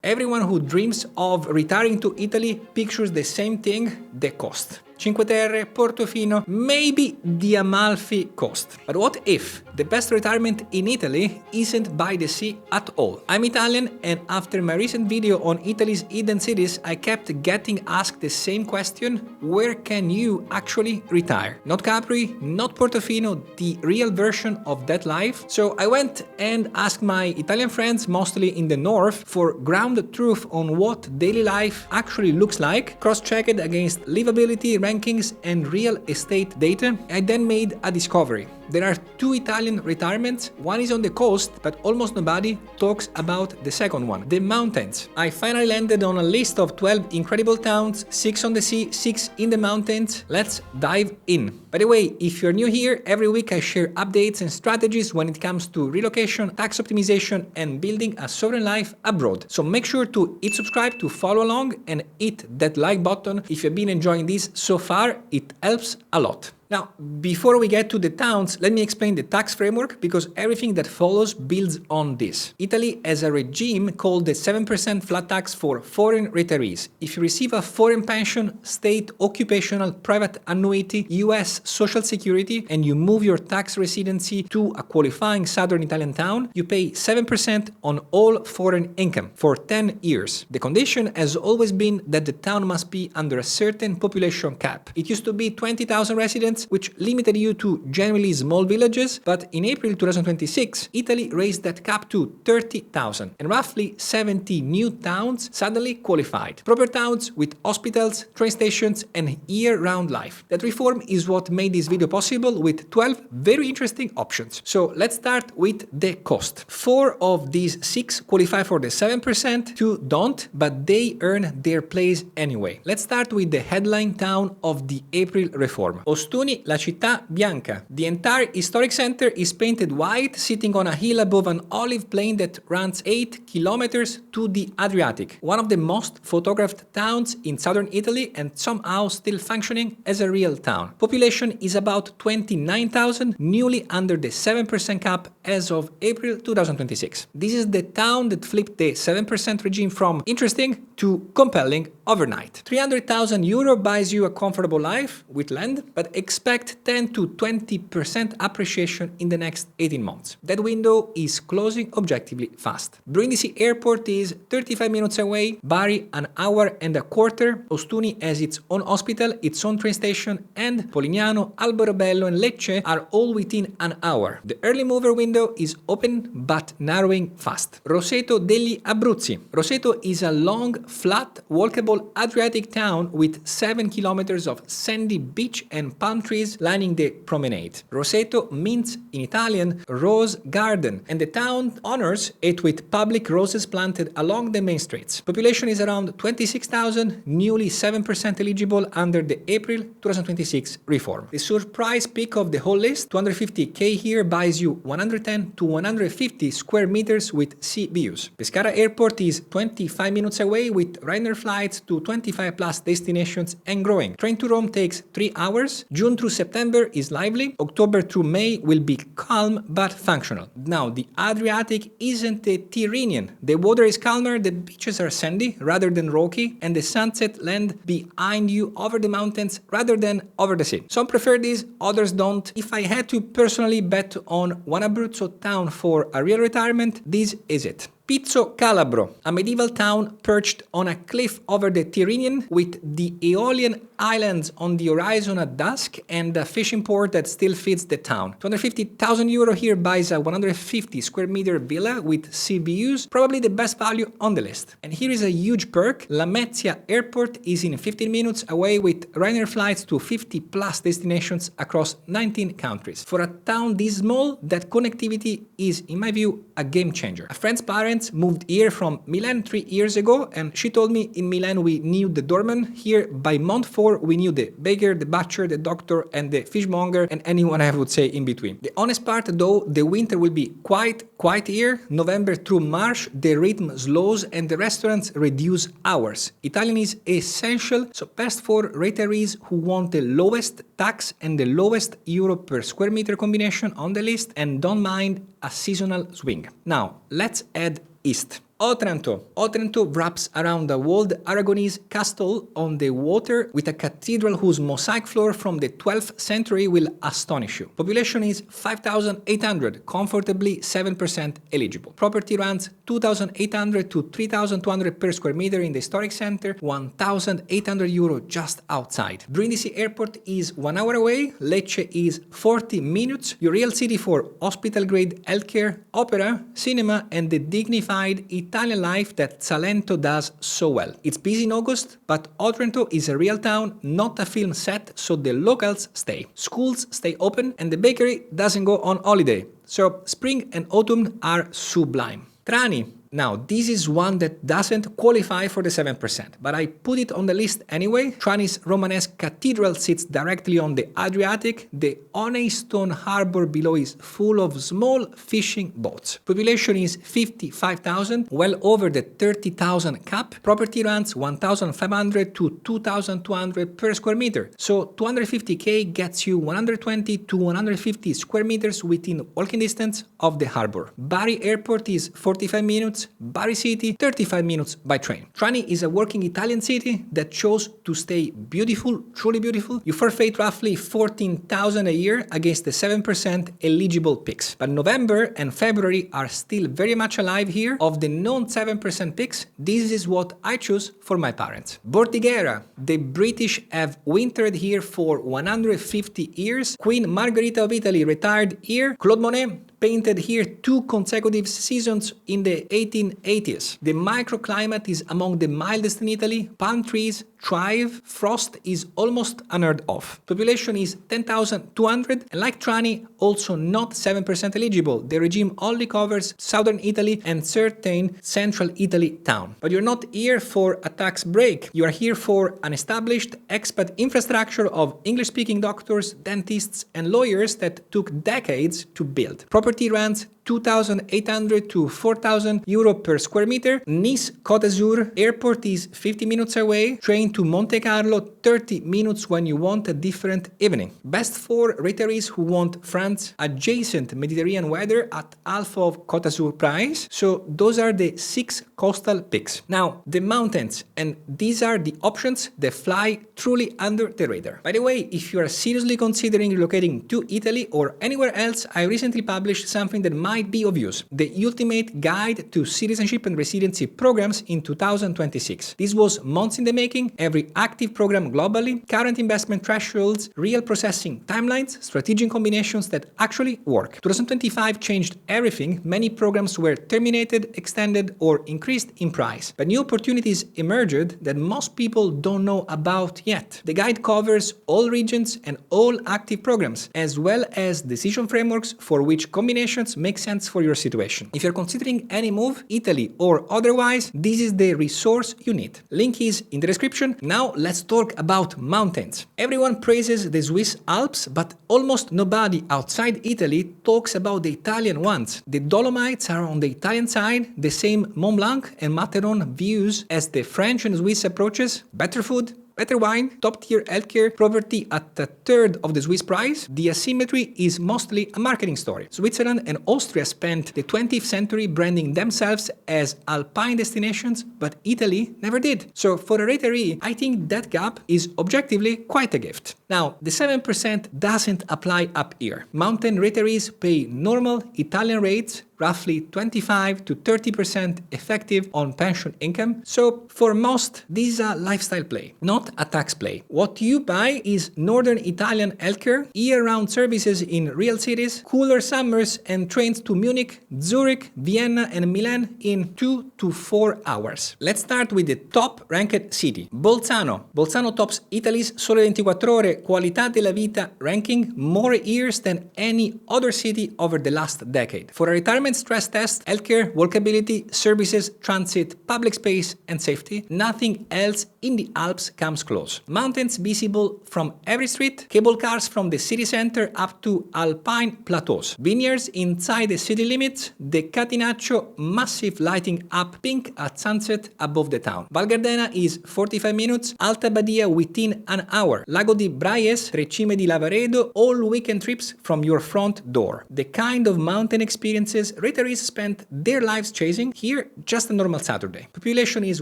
Everyone who dreams of retiring to Italy pictures the same thing, the cost. Cinque Terre, Portofino, maybe the Amalfi coast. But what if the best retirement in Italy isn't by the sea at all? I'm Italian, and after my recent video on Italy's hidden cities, I kept getting asked the same question: where can you actually retire? Not Capri, not Portofino, the real version of that life. So I went and asked my Italian friends, mostly in the north, for grounded truth on what daily life actually looks like, cross-checked against livability, rankings and real estate data. I then made a discovery. There are two Italian retirements. One is on the coast, but almost nobody talks about the second one, the mountains. I finally landed on a list of 12 incredible towns, 6 on the sea, 6 in the mountains. Let's dive in. By the way, if you're new here, every week I share updates and strategies when it comes to relocation, tax optimization, and building a sovereign life abroad. So make sure to hit subscribe to follow along and hit that like button if you've been enjoying this so far. It helps a lot. Now, before we get to the towns, let me explain the tax framework, because everything that follows builds on this. Italy has a regime called the 7% flat tax for foreign retirees. If you receive a foreign pension, state, occupational, private annuity, US social security, and you move your tax residency to a qualifying southern Italian town, you pay 7% on all foreign income for 10 years. The condition has always been that the town must be under a certain population cap. It used to be 20,000 residents, which limited you to generally small villages, but in April 2026, Italy raised that cap to 30,000, and roughly 70 new towns suddenly qualified. Proper towns with hospitals, train stations, and year-round life. That reform is what made this video possible, with 12 very interesting options. So let's start with the cost. 4 of these 6 qualify for the 7%, 2 don't, but they earn their place anyway. Let's start with the headline town of the April reform, Ostuni, la città bianca. The entire historic center is painted white, sitting on a hill above an olive plain that runs 8 kilometers to the Adriatic. One of the most photographed towns in southern Italy, and somehow still functioning as a real town. Population is about 29,000, newly under the 7% cap as of April 2026. This is the town that flipped the 7% regime from interesting to compelling overnight. 300,000 euro buys you a comfortable life with land, but expect 10 to 20% appreciation in the next 18 months. That window is closing objectively fast. Brindisi Airport is 35 minutes away, Bari an hour and a quarter, Ostuni has its own hospital, its own train station, and Polignano, Alberobello and Lecce are all within an hour. The early mover window is open but narrowing fast. Roseto degli Abruzzi. Roseto is a long, flat, walkable Adriatic town with 7 kilometers of sandy beach and palm trees lining the promenade. Roseto means in Italian rose garden, and the town honors it with public roses planted along the main streets. Population is around 26,000, newly 7% eligible under the April 2026 reform. The surprise pick of the whole list, 250k here, buys you 110 to 150 square meters with sea views. Pescara Airport is 25 minutes away with Ryanair flights to 25 plus destinations and growing. Train to Rome takes 3 hours. June through September is lively. October through May will be calm but functional. Now, the Adriatic isn't the Tyrrhenian. The water is calmer, the beaches are sandy rather than rocky, and the sunset land behind you over the mountains rather than over the sea. Some prefer this, others don't. If I had to personally bet on one Abruzzo town for a real retirement, this is it. Pizzo Calabro, a medieval town perched on a cliff over the Tyrrhenian with the Aeolian Islands on the horizon at dusk and a fishing port that still feeds the town. 250,000 euro here buys a 150 square meter villa with sea views, probably the best value on the list. And here is a huge perk: Lamezia Airport is in 15 minutes away with Ryanair flights to 50 plus destinations across 19 countries. For a town this small, that connectivity is, in my view, a game changer. A friend's parents moved here from Milan 3 years ago, and she told me in Milan we knew the doorman. Here by month 4 we knew the baker, the butcher, the doctor, and the fishmonger, and anyone I would say in between. The honest part though, the winter will be quite here. November through March the rhythm slows and the restaurants reduce hours. Italian is essential, so best for retirees who want the lowest tax and the lowest euro per square meter combination on the list and don't mind a seasonal swing. Now let's add east. Otranto. Otranto wraps around the old Aragonese castle on the water with a cathedral whose mosaic floor from the 12th century will astonish you. Population is 5,800, comfortably 7% eligible. Property runs 2,800 to 3,200 per square meter in the historic center, 1,800 euro just outside. Brindisi Airport is 1 hour away, Lecce is 40 minutes, your real city for hospital-grade healthcare, opera, cinema, and the dignified Italian life that Salento does so well. It's busy in August, but Otranto is a real town, not a film set, so the locals stay. Schools stay open, and the bakery doesn't go on holiday. So spring and autumn are sublime. Trani. Now, this is one that doesn't qualify for the 7%, but I put it on the list anyway. Trani's Romanesque cathedral sits directly on the Adriatic. The Onei stone harbor below is full of small fishing boats. Population is 55,000, well over the 30,000 cap. Property runs 1,500 to 2,200 per square meter. So 250k gets you 120 to 150 square meters within walking distance of the harbor. Bari Airport is 45 minutes. Bari City, 35 minutes by train. Trani is a working Italian city that chose to stay beautiful, truly beautiful. You forfeit roughly 14,000 a year against the 7% eligible picks. But November and February are still very much alive here. Of the known 7% picks, this is what I choose for my parents. Bordighera. The British have wintered here for 150 years. Queen Margherita of Italy retired here. Claude Monet painted here 2 consecutive seasons in the 1880s. The microclimate is among the mildest in Italy. Palm trees thrive. Frost is almost unheard of. Population is 10,200, and like Trani, also not 7% eligible. The regime only covers southern Italy and certain central Italy town. But you're not here for a tax break. You are here for an established expat infrastructure of English-speaking doctors, dentists, and lawyers that took decades to build. Property runs 2,800 to 4,000 euro per square meter. Nice Côte d'Azur Airport is 50 minutes away. Train to Monte Carlo, 30 minutes when you want a different evening. Best for retirees who want France adjacent Mediterranean weather at half of Côte d'Azur price. So those are the 6 coastal picks. Now, the mountains, and these are the options that fly truly under the radar. By the way, if you are seriously considering relocating to Italy or anywhere else, I recently published something that might be of use: the ultimate guide to citizenship and residency programs in 2026. This was months in the making, every active program globally, current investment thresholds, real processing timelines, strategic combinations that actually work. 2025 changed everything. Many programs were terminated, extended, or increased in price. But new opportunities emerged that most people don't know about yet. The guide covers all regions and all active programs, as well as decision frameworks for which combinations make sense for your situation. If you're considering any move, Italy or otherwise, this is the resource you need. Link is in the description. Now let's talk about mountains. Everyone praises the Swiss Alps, but almost nobody outside Italy talks about the Italian ones. The Dolomites are on the Italian side, the same Mont Blanc and Matterhorn views as the French and Swiss approaches. Better food, better wine, top-tier healthcare, property at a third of the Swiss price. The asymmetry is mostly a marketing story. Switzerland and Austria spent the 20th century branding themselves as alpine destinations, but Italy never did. So for a retiree, I think that gap is objectively quite a gift. Now, the 7% doesn't apply up here. Mountain retirees pay normal Italian rates, roughly 25 to 30% effective on pension income. So for most, this is a lifestyle play, not a tax play. What you buy is Northern Italian healthcare, year-round services in real cities, cooler summers, and trains to Munich, Zurich, Vienna, and Milan in 2 to 4 hours. Let's start with the top-ranked city, Bolzano. Bolzano tops Italy's Sole 24 Ore Qualità della Vita ranking more years than any other city over the last decade. For a retirement stress test, healthcare, walkability, services, transit, public space, and safety, nothing else in the Alps comes close. Mountains visible from every street, cable cars from the city center up to alpine plateaus, vineyards inside the city limits, the Catinaccio massive lighting up pink at sunset above the town. Val Gardena is 45 minutes, Alta Badia within an hour, Lago di Braies, Tre Cime di Lavaredo, all weekend trips from your front door. The kind of mountain experiences retirees spent their lives chasing, here just a normal Saturday. Population is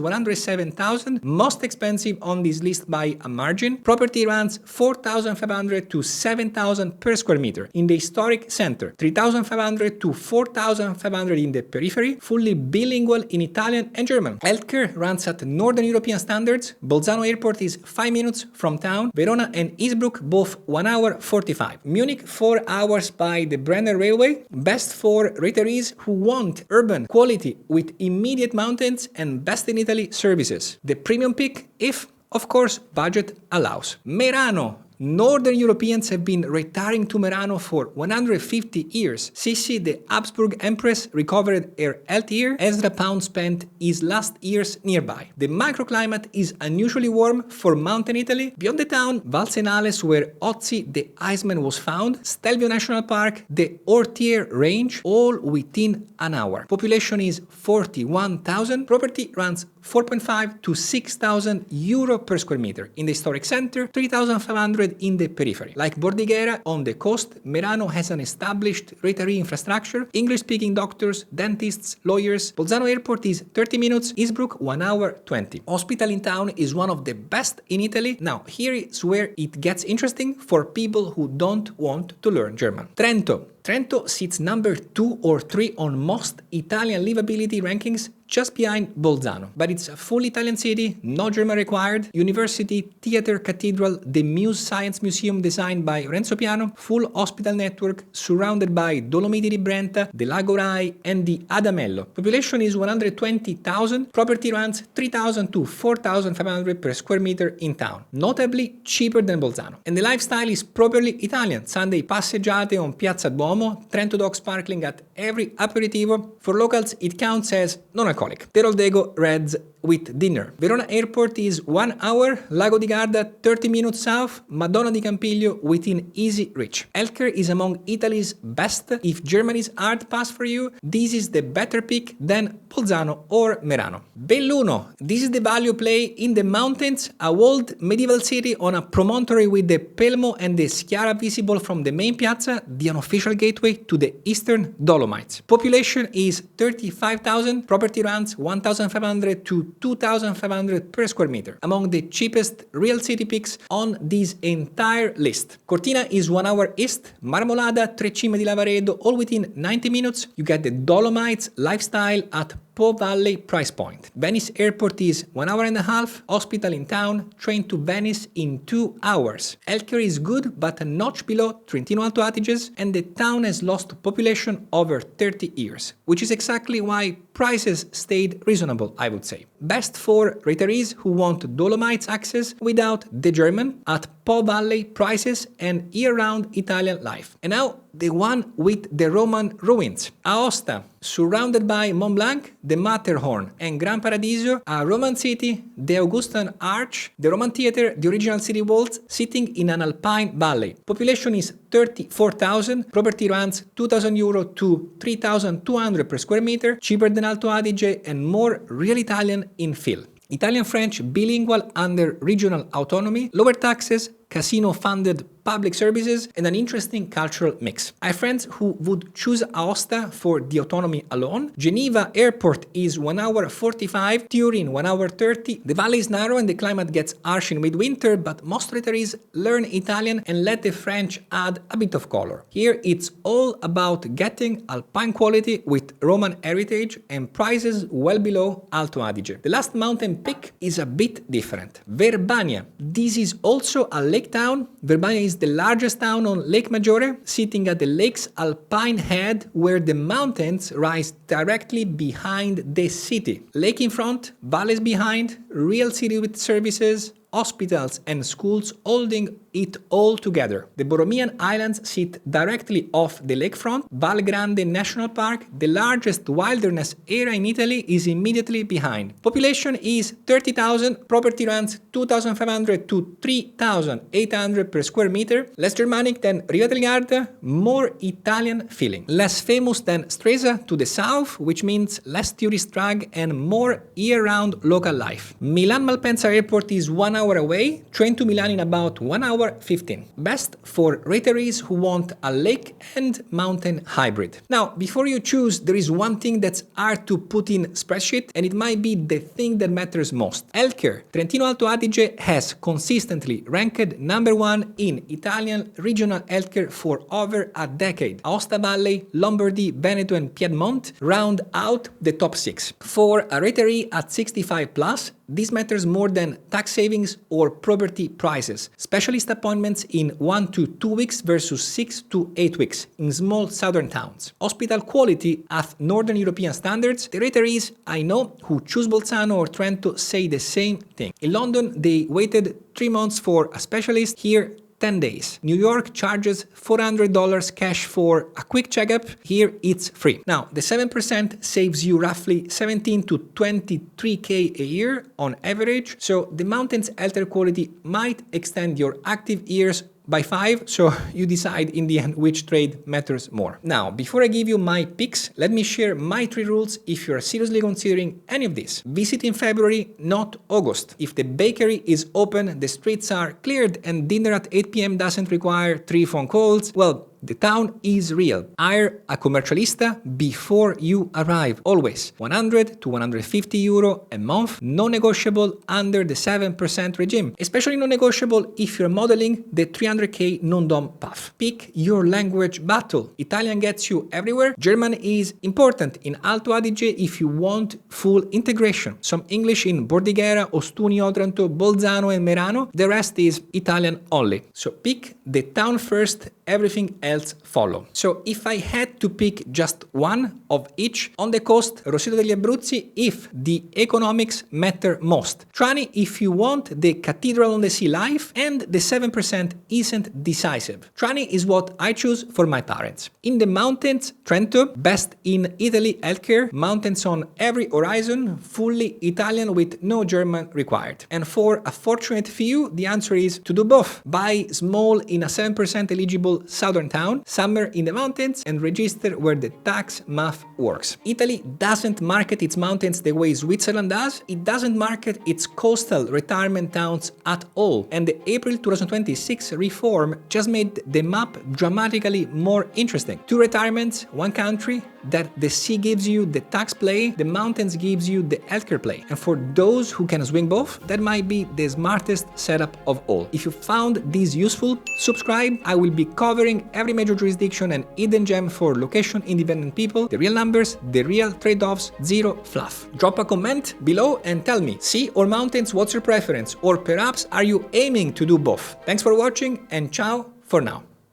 107,000, most expensive on this list by a margin. Property runs 4,500 to 7,000 per square meter in the historic center, 3,500 to 4,500 in the periphery, fully bilingual in Italian and German. Healthcare runs at Northern European standards. Bolzano airport is 5 minutes from town. Verona and Innsbruck both 1 hour 45. Munich 4 hours by the Brenner Railway. Best for retirees who want urban quality with immediate mountains and best in Italy services. The premium pick if, of course, budget allows. Merano. Northern Europeans have been retiring to Merano for 150 years. Sissi, the Habsburg Empress, recovered her health here. Ezra Pound spent his last years nearby. The microclimate is unusually warm for mountain Italy. Beyond the town, Valsenales, where Ozzy the Iceman was found, Stelvio National Park, the Ortier Range, all within an hour. Population is 41,000. Property runs 4.5 to 6,000 euro per square meter. In the historic center, 3,500 in the periphery. Like Bordighera on the coast, Merano has an established retiree infrastructure, English-speaking doctors, dentists, lawyers. Bolzano airport is 30 minutes, Innsbruck 1 hour 20. Hospital in town is one of the best in Italy. Now, here is where it gets interesting for people who don't want to learn German. Trento. Trento sits number 2 or 3 on most Italian livability rankings, just behind Bolzano. But it's a full Italian city, no German required. University, theater, cathedral, the Muse Science Museum designed by Renzo Piano, full hospital network surrounded by Dolomiti di Brenta, the Lago Rai and the Adamello. Population is 120,000. Property runs 3,000 to 4,500 per square meter in town. Notably cheaper than Bolzano. And the lifestyle is properly Italian. Sunday passeggiate on Piazza Duomo, Trento Dog sparkling at every aperitivo. For locals, it counts as non-alcoholic. Teroldego Reds with dinner. Verona airport is 1 hour, Lago di Garda 30 minutes south, Madonna di Campiglio within easy reach. Healthcare is among Italy's best. If Germany's hard pass for you, this is the better pick than Bolzano or Merano. Belluno. This is the value play in the mountains, a walled medieval city on a promontory with the Pelmo and the Schiara visible from the main piazza, the unofficial gateway to the eastern Dolomites. Population is 35,000, property runs 1,500 to 2,500 per square meter, among the cheapest real city picks on this entire list. Cortina is 1 hour east, Marmolada, Tre Cime di Lavaredo, all within 90 minutes. You get the Dolomites lifestyle at Po Valley price point. Venice airport is 1 hour and a half, hospital in town, train to Venice in 2 hours. Healthcare is good, but a notch below Trentino Alto Adige, and the town has lost population over 30 years, which is exactly why prices stayed reasonable, I would say. Best for retirees who want Dolomites access without the German, at Po Valley prices and year-round Italian life. And now the one with the Roman ruins. Aosta, surrounded by Mont Blanc, the Matterhorn, and Gran Paradiso, a Roman city, the Augustan Arch, the Roman theater, the original city walls, sitting in an alpine valley. Population is 34,000, property runs 2,000 euro to 3,200 per square meter, cheaper than Alto Adige and more real Italian in feel. Italian-French bilingual under regional autonomy, lower taxes, casino-funded public services, and an interesting cultural mix. I have friends who would choose Aosta for the autonomy alone. Geneva airport is 1 hour 45, Turin 1 hour 30. The valley is narrow and the climate gets harsh in midwinter, but most retirees learn Italian and let the French add a bit of color. Here it's all about getting alpine quality with Roman heritage and prices well below Alto Adige. The last mountain pick is a bit different. Verbania. This is also a lake town. Verbania is the largest town on Lake Maggiore, sitting at the lake's alpine head where the mountains rise directly behind the city. Lake in front, valleys behind, real city with services, hospitals and schools holding it all together. The Borromean Islands sit directly off the lakefront. Val Grande National Park, the largest wilderness area in Italy, is immediately behind. Population is 30,000, property runs 2,500 to 3,800 per square meter. Less Germanic than Riva del Garda, more Italian feeling. Less famous than Stresa to the south, which means less tourist drag and more year-round local life. Milan Malpensa Airport is 1 hour away, Trento Milan in about 1 hour 15. Best for retirees who want a lake and mountain hybrid. Now, before you choose, there is one thing that's hard to put in spreadsheet, and it might be the thing that matters most. Healthcare. Trentino Alto Adige has consistently ranked number 1 in Italian regional healthcare for over a decade. Aosta Valley, Lombardy, Veneto and Piedmont round out the top 6. For a retiree at 65 plus, this matters more than tax savings or property prices. Specialist appointments in 1 to 2 weeks versus 6 to 8 weeks in small southern towns. Hospital quality at Northern European standards. The retirees I know who choose Bolzano or Trento say the same thing. In London, they waited 3 months for a specialist. Here, 10 days. New York charges $400 cash for a quick checkup. Here it's free. Now, the 7% saves you roughly 17 to 23k a year on average. So the mountain's healthcare quality might extend your active years by 5, so you decide in the end which trade matters more. Now, before I give you my picks, let me share my 3 rules if you're seriously considering any of this. Visit in February, not August. If the bakery is open, the streets are cleared, and dinner at 8 p.m. doesn't require 3 phone calls, well, the town is real. Hire a commercialista before you arrive. Always 100 to 150 euro a month, non-negotiable under the 7% regime. Especially non-negotiable if you're modeling the 300k non-dom path. Pick your language battle. Italian gets you everywhere. German is important in Alto Adige if you want full integration. Some English in Bordighera, Ostuni, Otranto, Bolzano and Merano. The rest is Italian only. So pick the town first, everything else follow. So if I had to pick just one of each, on the coast, Roseto degli Abruzzi if the economics matter most. Trani if you want the cathedral on the sea life, and the 7% isn't decisive. Trani is what I choose for my parents. In the mountains, Trento, best in Italy healthcare, mountains on every horizon, fully Italian with no German required. And for a fortunate few, the answer is to do both. Buy small in a 7% eligible southern town, summer in the mountains, and register where the tax math works. Italy doesn't market its mountains the way Switzerland does. It doesn't market its coastal retirement towns at all. And the April 2026 reform just made the map dramatically more interesting. 2 retirements, 1 country, that the sea gives you the tax play, the mountains gives you the healthcare play. And for those who can swing both, that might be the smartest setup of all. If you found this useful, subscribe. I will be covering every major jurisdiction and hidden gem for location-independent people, the real numbers, the real trade-offs, zero fluff. Drop a comment below and tell me, sea or mountains, what's your preference? Or perhaps are you aiming to do both? Thanks for watching and ciao for now.